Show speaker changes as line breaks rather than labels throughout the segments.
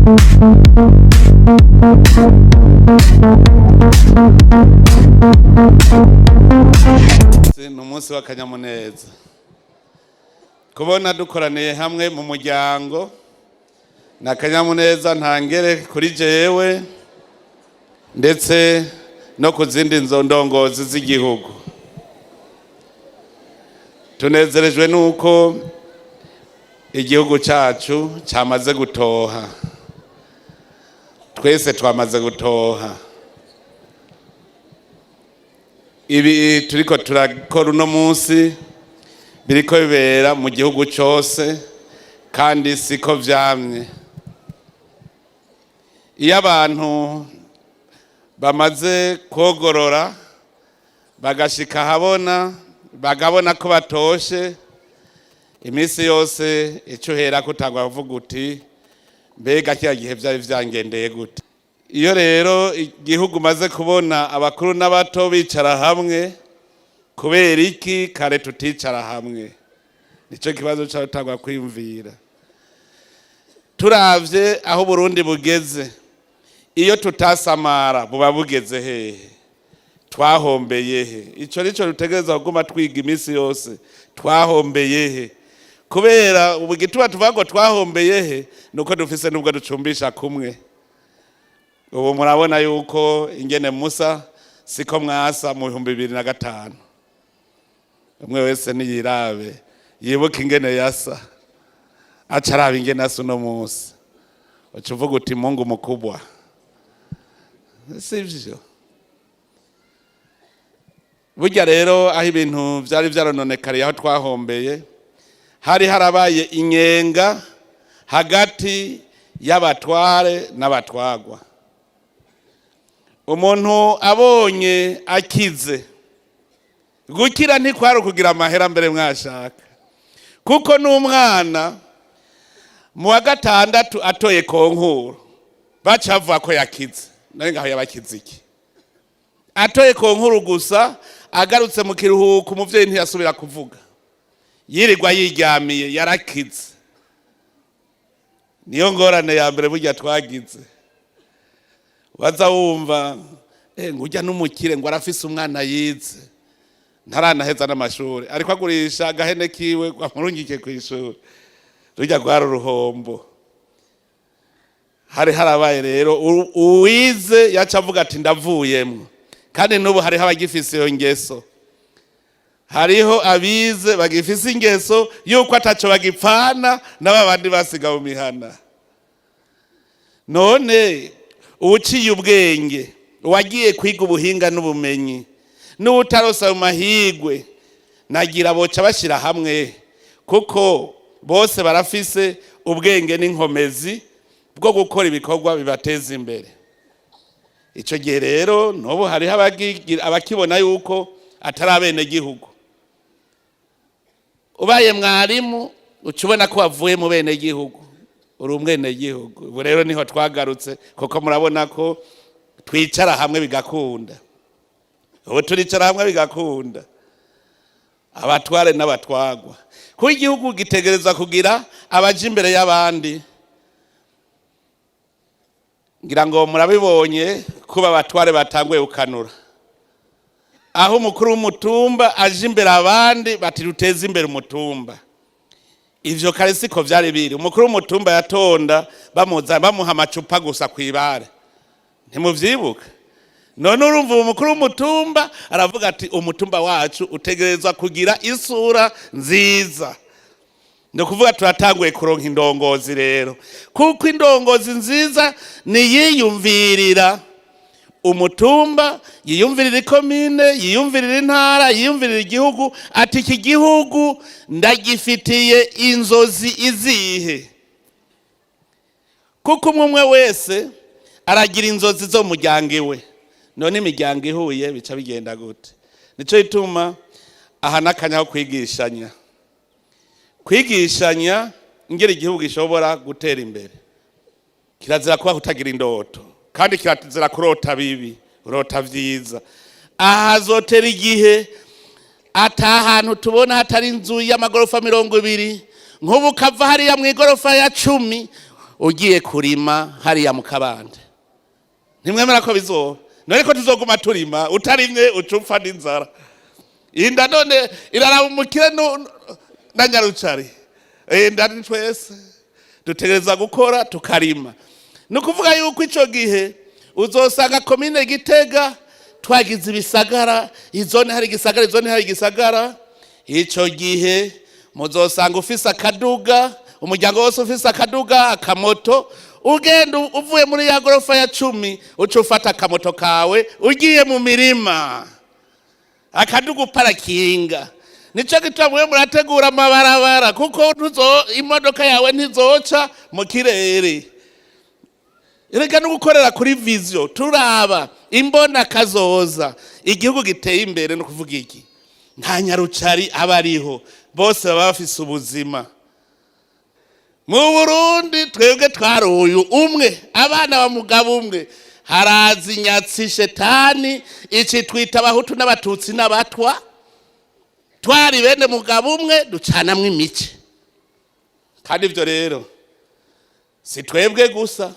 Ni umunsi w'akanyamuneza kubona dukoraniye hamwe mu muryango, na akanyamuneza ntangere kuri jewe ndetse no ku zindi ndongozi z'igihugu. Tunezerejwe nuko igihugu cyacu cyamaze gutoha, twese twamaze gutoha. Ibi turiko turakora uno munsi biriko bibera mu gihugu cyose, kandi siko vyamye. Iyo abantu bamaze kogorora bagashika habona, bagabona ko batoshe, iminsi yose ico hera kutangwa kuvuga uti mbega kiya gihe vyari vyangendeye gute. Iyo rero igihugu maze kubona abakuru n'abato bicara hamwe, kubera iki kare tuticara hamwe? Nico kibazo cyatangwa kwimvira. Turavye aho Burundi bugeze, iyo tutasamara buba bugeze hehe? Twahombeye he? Ico nico rutegereza kuguma twiga iminsi yose, twahombeye he? Kubera ubu gituba tuvuga ngo twahombeye he, nuko dufise nubwo ducumbisha kumwe. Ubu murabona yuko ingene Musa siko mwasa mu 2005. Umwe wese niyirabe yibuka ingene yasa, acaraba ingene asa uno munsi, ucuvuga uti Mungu mukubwa. Sivyo? Burya rero aho ibintu vyari vyarononekariye, aho twahombeye, hari harabaye inyenga hagati y'abatware n'abatwagwa. Umuntu abonye akize, gukira ntikwari kugira amahera mbere mwashaka, kuko n'umwana mu wa gatandatu atoye konkuru bacavuga ko yakize. Nari ngaho yabakize iki? Atoye konkuru gusa, agarutse mu kiruhuko umuvyeyi ntiyasubira kuvuga, yirirwa yiryamiye, yarakize. Niyo ngorane ya mbere burya twagize. Waza wumva ngujya n'umukire ngo arafise umwana yize ntaranaheza n'amashuri, ariko agurisha agahene kiwe amurungike ku ishuri, rujya gwara uruhombo. Hari harabaye rero uwize yaca avuga ati ndavuyemwo, kandi n'ubu hariho abagifise iyo ngeso. Hariho abize bagifise ingeso yuko ataco bagipfana n'abandi basiga mu mihana. None uciye ubwenge, wagiye kwiga ubuhinga n'ubumenyi, n'utarosa mu mahigwe, nagira boca bashira hamwe, kuko bose barafise ubwenge n'inkomezi bwo gukora ibikorwa bibateza imbere. Ico gihe rero n'ubu hariho abakibona yuko atari abene gihugu. Ubaye mwarimu ucubona ko wavuye mu bene gihugu, uri umwene gihugu. Ubu rero niho twagarutse, kuko murabona ko twicara hamwe bigakunda. Ubu turicara hamwe bigakunda, abatware n'abatwagwa. Kuko igihugu gitegereza kugira abaje imbere y'abandi. Ngira ngo murabibonye kuba abatware batanguye ukanura, aho umukuru w'umutumba aje imbere abandi bati ruteze imbere umutumba. Ivyo kare siko vyari biri. Umukuru w'umutumba yatonda bamuha amacupa gusa kwibare, ntimuvyibuka? None urumva umukuru w'umutumba aravuga ati umutumba wacu utegerezwa kugira isura nziza. Ni kuvuga turatanguye kuronka indongozi rero, kuko indongozi nziza niyiyumvirira umutumba, yiyumvirira ikomine, yiyumvirira intara, yiyumvirira igihugu, ati iki gihugu ndagifitiye inzozi izihe. Kuko umwe wese aragira inzozi zo mu muryango iwe. None imiryango ihuye bica bigenda gute? Nico gituma aha n'akanya ko kwigishanya. Kwigishanya ingere igihugu gishobora gutera imbere. Kirazira kuba utagira indoto, kandi kirazira kurota bibi, urota vyiza. Ahazotera igihe atahantu tubona hatari inzu y'amagorofa 200, nk'ubu kava hariya mu igorofa ya 10 ugiye kurima hariya mu kabande ntimwemera ko bizoba none ko tuzoguma turima utarimye ucupfa n'inzara inda none iraraba umukire na nyarucari ndani twese dutegereza gukora tukarima ni ukuvuga yuko icyo gihe uzosanga komine Gitega twagize ibisagara izone hari igisagara izone hari igisagara icyo gihe muzosanga ufise akaduga umuryango wose ufise akaduga akamoto ugenda uvuye muri ya gorofa ya 10 uca ufata akamoto kawe ugiye mu mirima akaduga uparakinga nico gituma mwe murategura amabarabara kuko imodoka yawe ntizoca mu kirere Erega no gukorera kuri vision turaba imbona kazoza igihugu giteye imbere no kuvuga iki nta nyarucari abariho bose baba bafise ubuzima mu Burundi twebwe twaruyu umwe abana ba mugabo umwe harazi inyatsi shetani ici twita abahutu n'abatutsi n'abatwa twari bene mugabo umwe ducanamwe imice kandi ivyo rero si twebwe gusa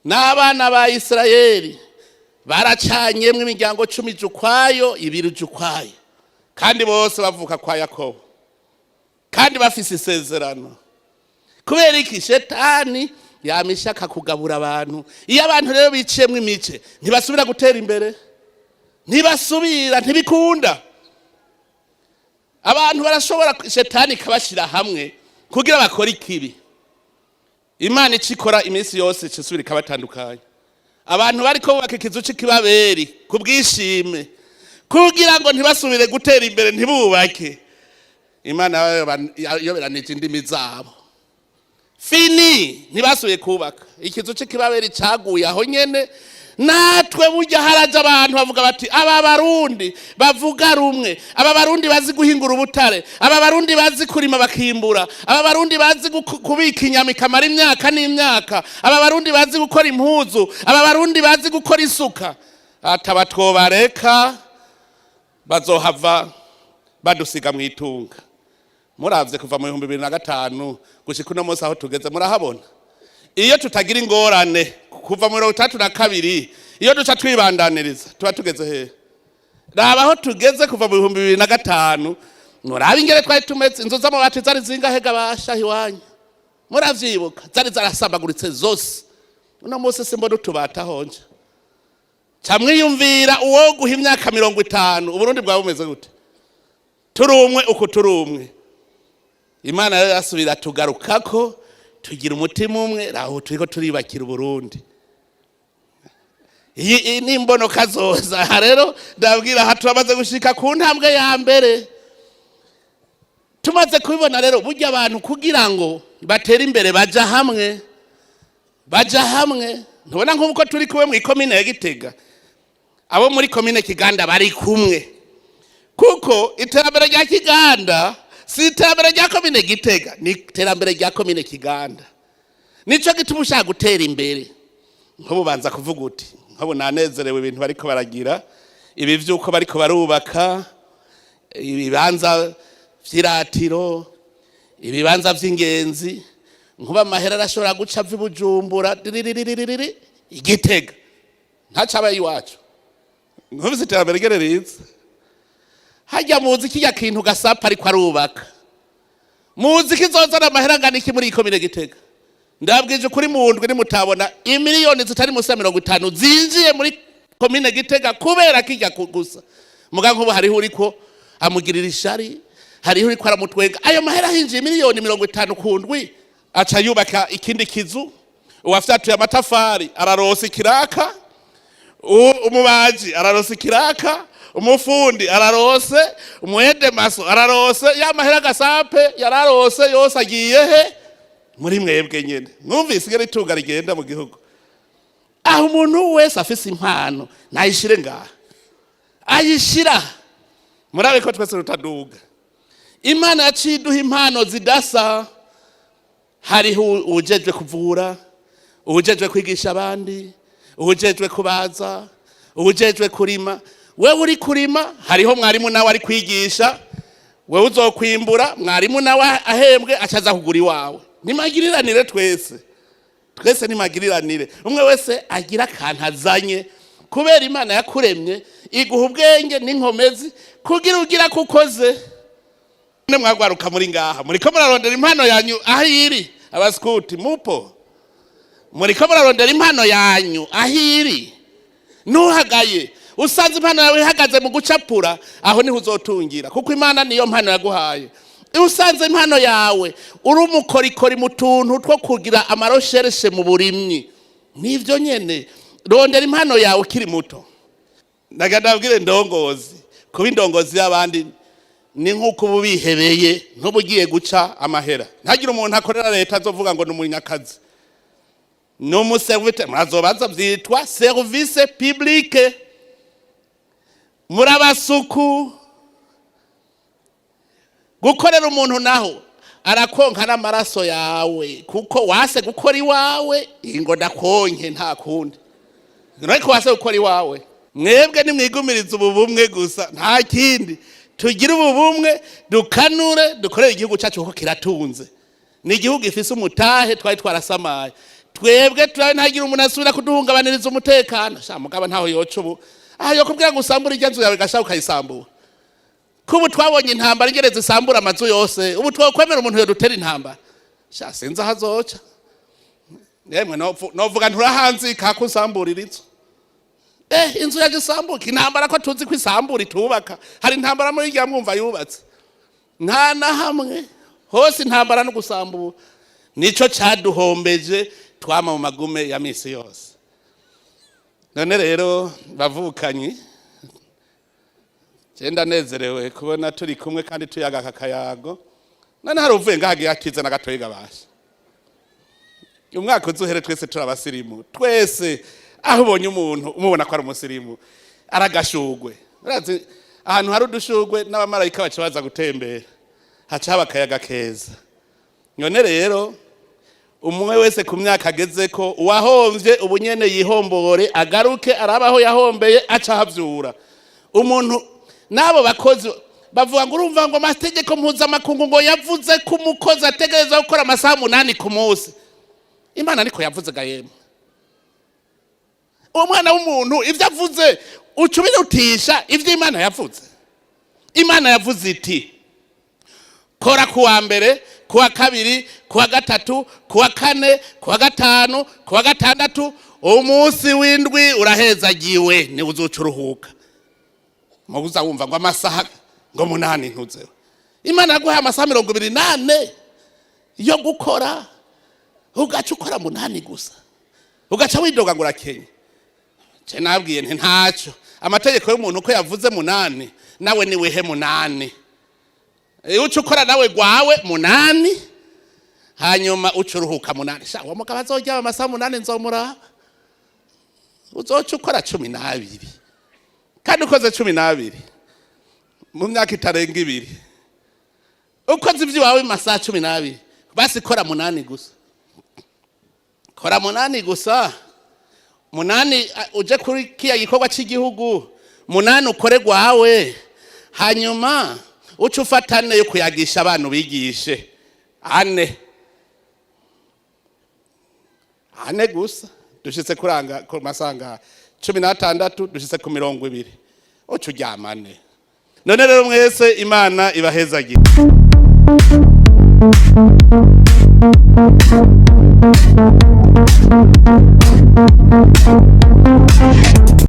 n'abana ba Isirayeli baracanyemwe imiryango 10 jukwayo 2 jukwayo kandi bose bavuka kwa Yakobo kandi bafise isezerano kubera iki shetani yamishaka kugabura abantu iyo abantu rero biciyemwe imice ntibasubira gutera imbere ntibasubira ntibikunda abantu barashobora shetani kabashira hamwe kugira bakora ikibi Imana icikora iminsi yose cisubira kabatandukanye abantu bariko bubaka ikizu c'ikibaberi kubwishime kugira ngo ntibasubire gutera imbere ntibubake Imana yoberanije indimi zabo fini ntibasubiye kubaka ikizu c'ikibaberi caguye aho nyene natwe burya haraje abantu bavuga bati aba Barundi bavuga rumwe aba Barundi bazi guhingura ubutare aba Barundi bazi kurima bakimbura aba Barundi bazi kubika inyama ikamara imyaka n'imyaka aba Barundi bazi gukora impuzu aba Barundi bazi gukora isuka atabatwobareka bazohava badusiga mwitunga muravye kuva mu 2005 gushika uno munsi aho tugeze murahabona iyo tutagira ingorane kuva mu 2032 iyo duca twibandaniriza tuba tugeze he raba aho tugeze kuva mu 2005 muraba ingere twari tumeze inzo z'amabati zari zingahega basha hiwanyu muravyibuka zari zarasambaguritse zose uno munsi simbona tubata honje camwiyumvira uwo guha imyaka 50 uburundi bwa bumeze gute turumwe uko turumwe Imana yasubira tugarukako tugira umutima umwe raho turiko turibakira Burundi iyi nimbono kazoza rero ndabwira hatubamaze gushika ku ntambwe ya mbere tumaze kubibona rero burya abantu kugira ngo batera imbere baja hamwe ntubona nk'uko turi kuwe mu ikomine ya Gitega abo muri komine Kiganda bari kumwe kuko iterambere rya Kiganda si iterambere rya komine Gitega ni iterambere rya komine Kiganda nico gituma ushaka gutera imbere nko banza kuvuga uti nkabo nanezerewe ibintu bariko baragira ibi vyuko bariko barubaka ibibanza vyiratiro ibibanza vy'ingenzi nkuba amahera arashobora guca vy'Ubujumbura Igitega ntacabaye iwacu nkubise iterambere gereriza hajya muzi kijya kintu gasapa ariko arubaka muzi kizozana amahera angana iki muri ikomine Gitega ndabwije kuri mundwe ni mutabona imiliyoni zitari munsi ya 50 zinjiye muri komine Gitega kubera kijya gusa muga nkubo hariho uriko amugirira ishari hariho uriko aramutwenga ayo mahera hinjiye miliyoni 50 kundwi aca yubaka ikindi kizu uwafyatuye amatafari ararosa ikiraka umubaji ararosa ikiraka umufundi ararose umuhede maso ararose ya mahera gasape yararose yose agiye he muri mwebwe nyene mwumvise igere itunga rigenda mu gihugu aho umuntu wese afise impano nayishire ngaha ayishira murabe ko twese rutaduga Imana yaciduha impano zidasa hariho ujejwe kuvura ujejwe kwigisha abandi ujejwe kubaza ujejwe kurima wewe uri kurima hariho mwarimu nawe ari kwigisha wewe uzokwimbura mwarimu nawe ahembwe acaza kugura iwawe nimagiriranire twese twese nimagiriranire, umwe wese agira akantu azanye, kubera Imana yakuremye iguha ubwenge n'inkomezi kugira ugira kukoze. Ne mwagwaruka muri ngaha, muriko murarondera impano yanyu aho iri. Abaskuti mupo, muriko murarondera impano yanyu aho iri. Ntuhagaye usanze impano yawe ihagaze mu gucapura, aho niho uzotungira, kuko Imana niyo mpano yaguhaye. Usanze impano yawe uri umukorikori mu tuntu two kugira amaroshereshe mu burimyi, nivyo nyene rondera impano yawe ukiri muto. Ndagandabwire ndongozi, kuba indongozi y'abandi ni nk'uko ubihebeye ntubugiye guca amahera. Ntagira umuntu akorera leta azovuga ngo n'umunyakazi, no mu service murazobaza byitwa service public. Murabasuku gukorera umuntu naho arakonka n'amaraso yawe, kuko wase gukora iwawe ingo ndakonke nta kundi. Ariko wase gukora iwawe, mwebwe nimwigumiriza ubumwe gusa nta kindi. Tugira ubumwe dukanure dukorera igihugu cyacu kuko kiratunze. Ni igihugu gifise umutahe twari twarasamaye. Twebwe ntagira umuntu asubira kuduhungabaniriza umutekano. Sha mugaba ntaho yoca ubu. Aha yo kubwira gusambura iryanzu yawe gashaka ukayisambura. Kubu twabonye intambara ingereza isambura amazu yose. Ubu twokwemera umuntu yo dutera intambara. Sha sinza hazoca. Yemwe novuga nturahanzi kakusamburira inzu. Inzu yaje sambuka intambara ko tuzi ko isambura itubaka. Hari intambara muri irya mwumva yubatse. Nta na hamwe hose intambara no gusambura. Nico caduhombeje twama mu magume ya misi yose. None rero bavukanyi, Genda nezerewe kubona turi kumwe kandi tuyaga kakayago. None hari uvuye ngahagiye akiza na gatoyiga basha. Umwaka uzuhere twese turabasirimu. Twese aho ubonye umuntu umubona ko ari umusirimu aragashugwe. Urazi ahantu hari udushugwe n'abamarayika bacu baza gutembera. Haca haba akayaga keza. None rero umwe wese ku myaka ageze ko uwahomvye ubunyene yihombore agaruke arabaho yahombeye aca havyura. Umuntu nabo bakozi bavuga ngo urumva ngo amategeko mpuzamakungu ngo yavuze ko umukozi ategereza gukora amasaha 8 ku munsi. Imana niko yavuze ga yemwe. Umwana w'umuntu ivyo avuze ucubirutisha ivyo Imana yavuze. Imana yavuze iti kora kuwa mbere, kuwa kabiri, kuwa gatatu, kuwa kane, kuwa gatanu, kuwa gatandatu, umunsi w'indwi urahezagiwe ni uzocuruhuka. Mubuza wumva ngo amasaha ngo 8 ntuzeho. Imana yaguhaye amasaha 28 yo gukora, ugaca ukora 8 gusa. Ugaca widoga ngo urakenye. Ce nabwiye nti ntaco. Amategeko y'umuntu uko yavuze 8, nawe ni wehe 8. Uca ukora nawe gwawe 8, hanyuma ucuruhuka 8. Sha wa mugabo azojya amasaha 8 nzomura. Uzoca ukora 12. Kandi ukoze 12 mu myaka itarenga 2. Ukoze ivyo wawe masaha 12, basi kora 8 gusa. Kora 8 gusa. 8 uje kuri kiya gikorwa cy'igihugu. 8 ukore gwawe. Hanyuma uca ufatane yo kuyagisha abantu bigishe 4 gusa. Dushitse kuranga ku masanga 16 dushitse ku 20. Uca uryamane. None rero mwese Imana ibahezagira.